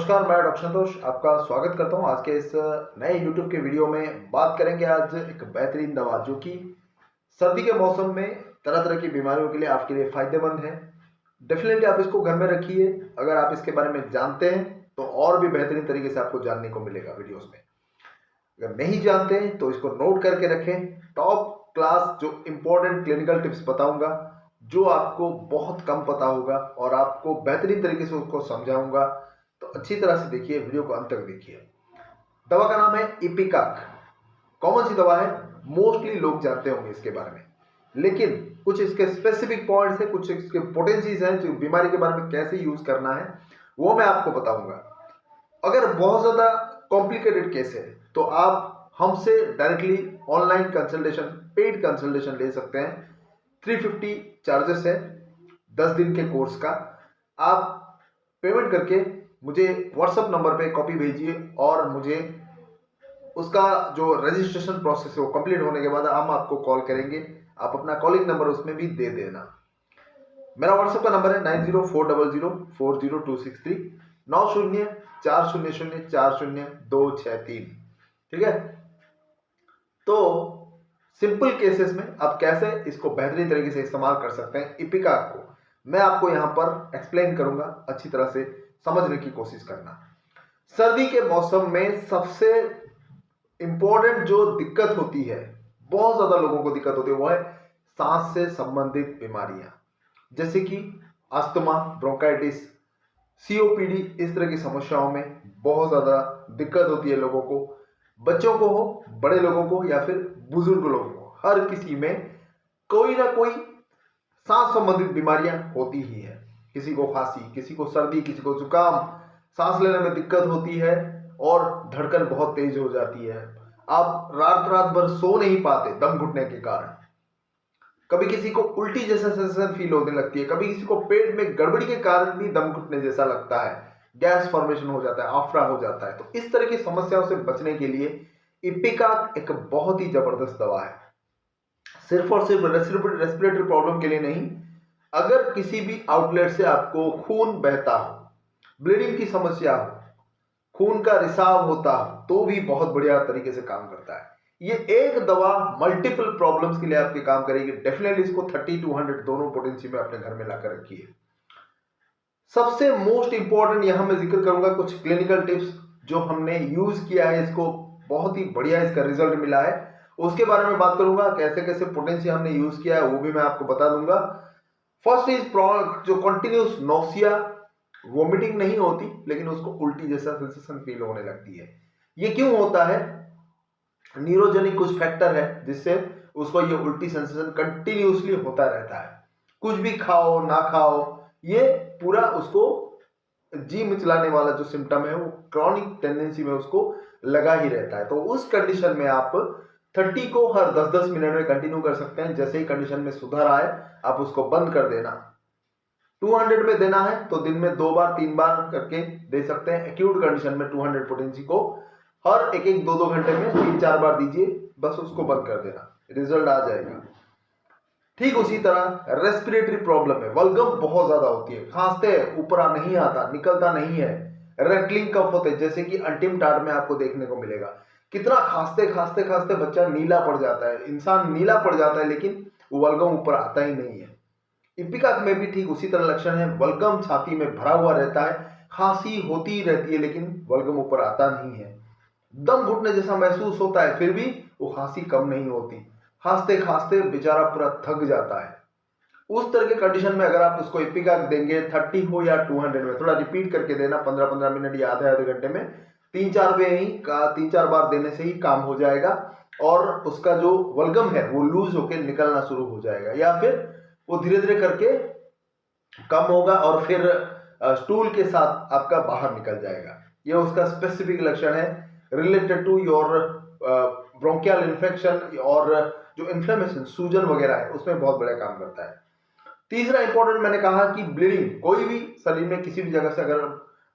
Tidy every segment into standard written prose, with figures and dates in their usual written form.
नमस्कार, मैं डॉक्टर संतोष आपका स्वागत करता हूं। आज के इस नए YouTube के वीडियो में बात करेंगे आज एक बेहतरीन दवा जो कि सर्दी के मौसम में तरह तरह की बीमारियों के लिए आपके लिए फायदेमंद है। डेफिनेटली आप इसको घर में रखिए। अगर आप इसके बारे में जानते हैं तो और भी बेहतरीन तरीके से आपको जानने को मिलेगा वीडियोस में। अगर नहीं जानते हैं तो इसको नोट करके रखें। टॉप क्लास जो इंपॉर्टेंट क्लिनिकल टिप्स बताऊंगा जो आपको बहुत कम पता होगा और आपको बेहतरीन तरीके से उसको समझाऊंगा, तो अच्छी तरह से देखिए, वीडियो को अंत तक देखिए। दवा का नाम है इपिकाक। कॉमन सी दवा है, मोस्टली लोग जानते होंगे इसके बारे में, लेकिन कुछ इसके स्पेसिफिक पॉइंट्स हैं, कुछ इसके पोटेंसीज हैं जो बीमारी के बारे में कैसे यूज करना है वो मैं आपको बताऊंगा। अगर बहुत ज्यादा कॉम्प्लिकेटेड केस है तो आप हमसे directly online consultation, paid consultation ले सकते हैं। 350 चार्जेस है 10 दिन के कोर्स का। आप पेमेंट करके मुझे व्हाट्सएप नंबर पे कॉपी भेजिए और मुझे उसका जो रजिस्ट्रेशन प्रोसेस है वो कंप्लीट होने के बाद हम आपको कॉल करेंगे। आप अपना कॉलिंग नंबर उसमें भी दे देना। मेरा व्हाट्सएप का नंबर है 9040040263 9040040263। ठीक है, तो सिंपल केसेस में आप कैसे इसको बेहतरीन तरीके से इस्तेमाल कर सकते हैं इपिकाक को, मैं आपको यहां पर एक्सप्लेन करूंगा। अच्छी तरह से समझने की कोशिश करना। सर्दी के मौसम में सबसे इंपॉर्टेंट जो दिक्कत होती है, बहुत ज्यादा लोगों को दिक्कत होती है, वो है सांस से संबंधित बीमारियां, जैसे कि अस्थमा, ब्रोंकाइटिस, सीओपीडी। इस तरह की समस्याओं में बहुत ज्यादा दिक्कत होती है लोगों को, बच्चों को हो, बड़े लोगों को या फिर बुजुर्ग लोगों को। हर किसी में कोई ना कोई सांस संबंधित बीमारियां होती ही है। किसी को खांसी, किसी को सर्दी, किसी को जुकाम, सांस लेने में दिक्कत होती है और धड़कन बहुत तेज हो जाती है। आप रात रात भर सो नहीं पाते दम घुटने के कारण। कभी किसी को उल्टी जैसा सेंसेशन फील होने लगती है, कभी किसी को पेट में गड़बड़ी के कारण भी दम घुटने जैसा लगता है, गैस फॉर्मेशन हो जाता है, आफरा हो जाता है। तो इस तरह की समस्याओं से बचने के लिए इपिकाक एक बहुत ही जबरदस्त दवा है। सिर्फ और सिर्फ रेस्पिरेटरी प्रॉब्लम के लिए नहीं, अगर किसी भी आउटलेट से आपको खून बहता हो, ब्लीडिंग की समस्या हो, खून का रिसाव होता हो, तो भी बहुत बढ़िया तरीके से काम करता है। ये एक दवा मल्टीपल प्रॉब्लम्स के लिए आपके काम करेगी। डेफिनेटली इसको 30 to 100 दोनों पोटेंसी में अपने घर में लाकर रखिए। सबसे मोस्ट इंपॉर्टेंट यहां मैं जिक्र करूंगा कुछ क्लिनिकल टिप्स जो हमने यूज किया है, इसको बहुत ही बढ़िया इसका रिजल्ट मिला है, उसके बारे में बात करूंगा। कैसे कैसे पोटेंसी हमने यूज किया है वो भी मैं आपको बता दूंगा। फर्स्ट इज जो कंटिन्यूस नोसिया, वोमिटिंग नहीं होती लेकिन उसको उल्टी जैसा सेंसेशन फील होने लगती है। ये क्यों होता है? न्यूरोजेनिक कुछ फैक्टर है जिससे उसको ये उल्टी सेंसेशन कंटिन्यूसली होता रहता है। कुछ भी खाओ ना खाओ, ये पूरा उसको जी मिचलाने वाला जो सिम्टम है वो क्रॉनिक टेंडेंसी में उसको लगा ही रहता है। तो उस कंडीशन में आप 30 को हर 10-10 मिनट में कंटिन्यू कर सकते हैं। जैसे ही कंडीशन में सुधार आए आप उसको बंद कर देना। 200 में देना है तो दिन में 2 बार 3 बार करके दे सकते हैं। एक्यूट कंडीशन में 200 पोटेंसी को हर 1-1, 2-2 घंटे में 3-4 बार दीजिए, बस उसको बंद कर देना, रिजल्ट आ जाएगा। ठीक उसी तरह रेस्पिरेटरी प्रॉब्लम है, वल्गम बहुत ज्यादा होती है, खांसते हैं, ऊपर नहीं आता, निकलता नहीं है, रेटलिंग कफ होते हैं, जैसे कि अंतिम टार्ट में आपको देखने को मिलेगा। कितना खांसते खांसते खांसते बच्चा नीला पड़ जाता है, इंसान नीला पड़ जाता है, लेकिन वो वल्गम ऊपर आता ही नहीं है। इपिकाक में भी ठीक उसी तरह लक्षण है, वल्गम छाती में भरा हुआ रहता है, खांसी होती ही रहती है लेकिन वल्गम ऊपर आता नहीं है। दम घुटने जैसा महसूस होता है फिर भी वो खांसी कम नहीं होती, खांसते खांसते बेचारा पूरा थक जाता है। उस तरह के कंडीशन में अगर आप उसको इपिकाक देंगे, 30 हो या 200 में, थोड़ा रिपीट करके देना 15-15 मिनट या आधे घंटे में, 3-4 बार देने से ही काम हो जाएगा और उसका जो वल्गम है वो लूज होकर निकलना शुरू हो जाएगा, या फिर वो धीरे धीरे करके कम होगा और फिर स्टूल के साथ आपका बाहर निकल जाएगा। ये उसका स्पेसिफिक लक्षण है related to your bronchial infection और जो इन्फ्लेमेशन, सूजन वगैरह है, उसमें बहुत बड़ा काम करता है। तीसरा इंपॉर्टेंट मैंने कहा कि ब्लीडिंग, कोई भी शरीर में किसी भी जगह से अगर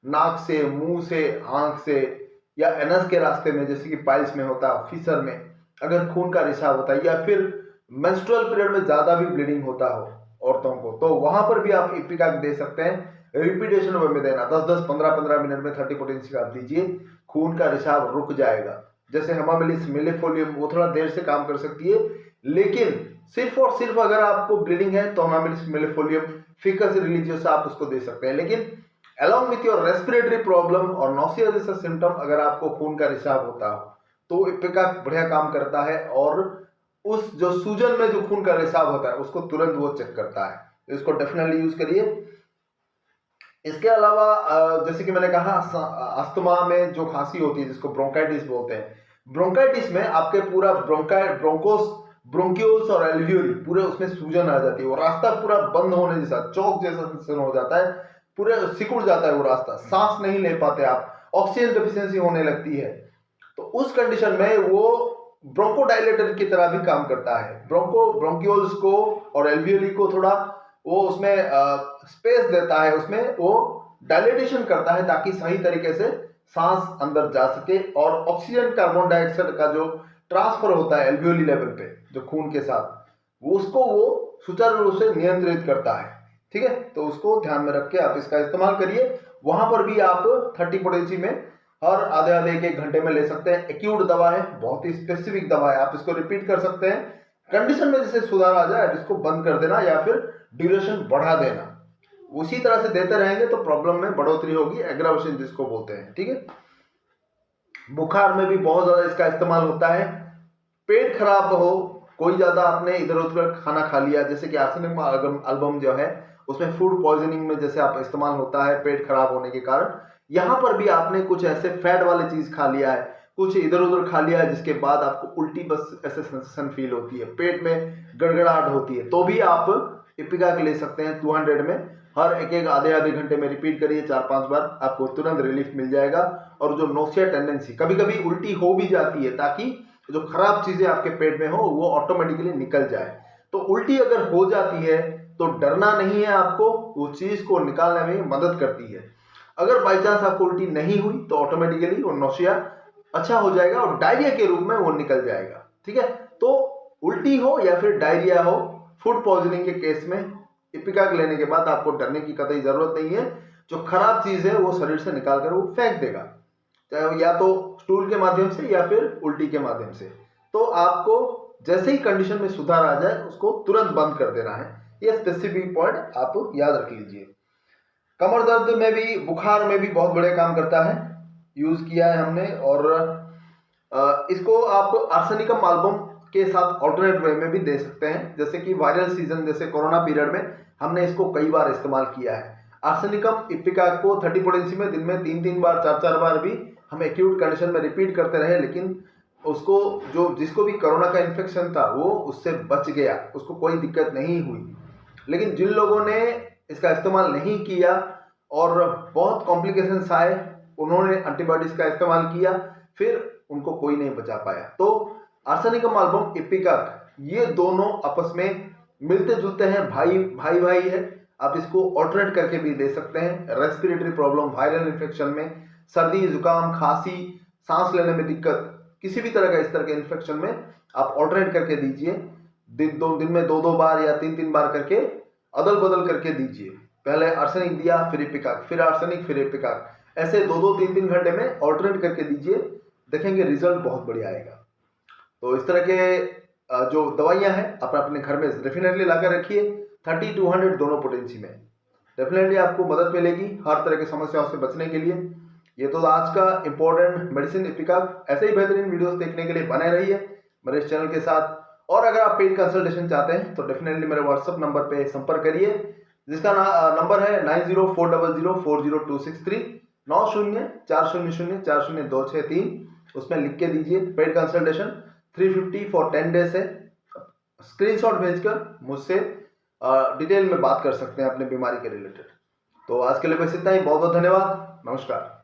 नाक से, मुंह से, आंख से या एनस के रास्ते में, जैसे कि पाइल्स में होता है, फिशर में अगर खून का रिसाव होता है, या फिर मेंस्ट्रुअल पीरियड में ज्यादा भी ब्लीडिंग होता हो औरतों को, तो वहां पर भी आप इपिकाक दे सकते हैं। रिपीटेशन वे में देना, 10-10, 15-15 मिनट में 30 पोटेंसी का आप दीजिए, खून का रिसाव रुक जाएगा। जैसे हेमामिलिस मिलेफोलियम वो थोड़ा देर से काम कर सकती है, लेकिन सिर्फ और सिर्फ अगर आपको ब्लीडिंग है तो हेमामिलिस मिलेफोलियम फिकस रिलीजियोसा आप उसको दे सकते हैं। लेकिन along with your respiratory problem और नॉसिया जैसा सिम्टम, अगर आपको खून का रिसाव होता हो तो इपिका बढ़िया काम करता है, और उस जो सूजन में जो खून का रिसाव होता है उसको तुरंत वो चेक करता है। तो इसको डेफिनेटली यूज करिए। इसके अलावा जैसे कि मैंने कहा, अस्थमा में जो खांसी होती है जिसको ब्रोंकाइटिस बोलते हैं, ब्रोंकाइटिस में आपके पूरा ब्रोंक्यूल्स और एल्वियोली पूरे उसमें सूजन आ जाती है, वो रास्ता पूरा बंद होने जैसा, चौक जैसा सेंसेशन हो जाता है, पूरे सिकुड़ जाता है वो रास्ता, सांस नहीं ले पाते आप, ऑक्सीजन डेफिशिएंसी होने लगती है। तो उस कंडीशन में वो ब्रोंकोडाइलेटर की तरह भी काम करता है। ब्रोंक्यूल्स को और एल्वियोली को थोड़ा वो उसमें स्पेस देता है, उसमें वो डायलेटेशन करता है ताकि सही तरीके से सांस अंदर जा सके, और ऑक्सीजन कार्बन डाइऑक्साइड का जो ट्रांसफर होता है एल्वियोली लेवल पे जो खून के साथ, वो उसको वो सुचारू रूप से नियंत्रित करता है। ठीक है, तो उसको ध्यान में रख के आप इसका इस्तेमाल करिए। वहां पर भी आप 30 पोटेंसी में हर आधे आधे 1-1 घंटे में ले सकते हैं। एक्यूट दवा है, बहुत ही स्पेसिफिक दवा है, आप इसको रिपीट कर सकते हैं। कंडीशन में जैसे सुधार आ जाए इसको बंद कर देना या फिर ड्यूरेशन बढ़ा देना, उसी तरह से देते रहेंगे तो प्रॉब्लम में बढ़ोतरी होगी, एग्रावेशन जिसको बोलते हैं। ठीक है, बुखार में भी बहुत ज्यादा इसका इस्तेमाल होता है। पेट खराब हो, कोई ज्यादा आपने इधर उधर खाना खा लिया, जैसे कि आर्सेनिक एल्बम जो है उसमें फूड पॉइजनिंग में जैसे आप इस्तेमाल होता है पेट खराब होने के कारण, यहाँ पर भी आपने कुछ ऐसे फैट वाले चीज खा लिया है, कुछ इधर उधर खा लिया है, जिसके बाद आपको उल्टी बस ऐसे सेंसेशन फील होती है, पेट में गड़गड़ाहट होती है, तो भी आप इपिका ले सकते हैं 200 में। हर एक आधे आधे घंटे में रिपीट करिए 4-5 बार, आपको तुरंत रिलीफ मिल जाएगा। और जो नोसिया टेंडेंसी, कभी कभी उल्टी हो भी जाती है, ताकि जो खराब चीजें आपके पेट में हो वो ऑटोमेटिकली निकल जाए। तो उल्टी अगर हो जाती है तो डरना नहीं है आपको, वो चीज को निकालने में मदद करती है। अगर बाई चांस आपको उल्टी नहीं हुई तो ऑटोमेटिकली वो नोशिया अच्छा हो जाएगा और डायरिया के रूप में वो निकल जाएगा। ठीक है, तो उल्टी हो या फिर डायरिया हो, फूड पॉइजनिंग के केस में इपिका लेने के बाद आपको डरने की कतई जरूरत नहीं है। जो खराब चीज है वो शरीर से निकाल कर वो फेंक देगा, चाहे या तो स्टूल के माध्यम से या फिर उल्टी के माध्यम से। तो आपको जैसे ही कंडीशन में सुधार आ जाए उसको तुरंत बंद कर देना है। ये स्पेसिफिक पॉइंट आप याद रख लीजिए। कमर दर्द में भी, बुखार में भी बहुत बढ़िया काम करता है, यूज किया है हमने। और इसको आप आर्सेनिकम एल्बम के साथ ऑल्टरनेट वे में भी दे सकते हैं, जैसे कि वायरल सीजन जैसे कोरोना पीरियड में हमने इसको कई बार इस्तेमाल किया है। आर्सेनिकम इपिका को 30 पोटेंसी में दिन में 3-3 बार 4-4 बार भी हम एक्यूट कंडीशन में रिपीट करते रहे, लेकिन उसको जो जिसको भी कोरोना का इन्फेक्शन था वो उससे बच गया, उसको कोई दिक्कत नहीं हुई। लेकिन जिन लोगों ने इसका इस्तेमाल नहीं किया और बहुत कॉम्प्लिकेशंस आए, उन्होंने एंटीबायोटिक्स का इस्तेमाल किया, फिर उनको कोई नहीं बचा पाया। तो आर्सेनिकम एल्बम इपिका ये दोनों आपस में मिलते जुलते हैं, भाई है। आप इसको ऑल्टरनेट करके भी दे सकते हैं। रेस्पिरेटरी प्रॉब्लम, वायरल इन्फेक्शन में, सर्दी जुकाम खांसी, सांस लेने में दिक्कत, किसी भी तरह का इस तरह के इन्फेक्शन में आप ऑल्टरनेट करके दीजिए। दिन में 2-2 बार या 3-3 बार करके अदल बदल करके दीजिए। पहले आर्सेनिक दिया, फिर इपिका, फिर आर्सेनिक, फिर इपिका, ऐसे 2-2 3-3 घंटे में ऑल्टरनेट करके दीजिए, देखेंगे रिजल्ट बहुत बढ़िया आएगा। तो इस तरह के जो दवाइयां हैं आप अपने घर में डेफिनेटली लाकर रखिए। 30-200 दोनों पोटेंसी में डेफिनेटली आपको मदद मिलेगी हर तरह की समस्याओं से बचने के लिए। ये तो आज का इंपॉर्टेंट मेडिसिन इपिका। ऐसे ही बेहतरीन वीडियोस देखने के लिए बने रहिए मेरे इस चैनल के साथ। और अगर आप पेड कंसल्टेशन चाहते हैं तो डेफिनेटली मेरे व्हाट्सएप नंबर पे संपर्क करिए, जिसका नंबर है 9040040263, 9040040263। उसमें लिख के दीजिए पेड कंसल्टेशन 350 फॉर 10 डेज है। स्क्रीनशॉट भेजकर मुझसे डिटेल में बात कर सकते हैं अपने बीमारी के रिलेटेड। तो आज के लिए बस इतना ही। बहुत बहुत धन्यवाद। नमस्कार।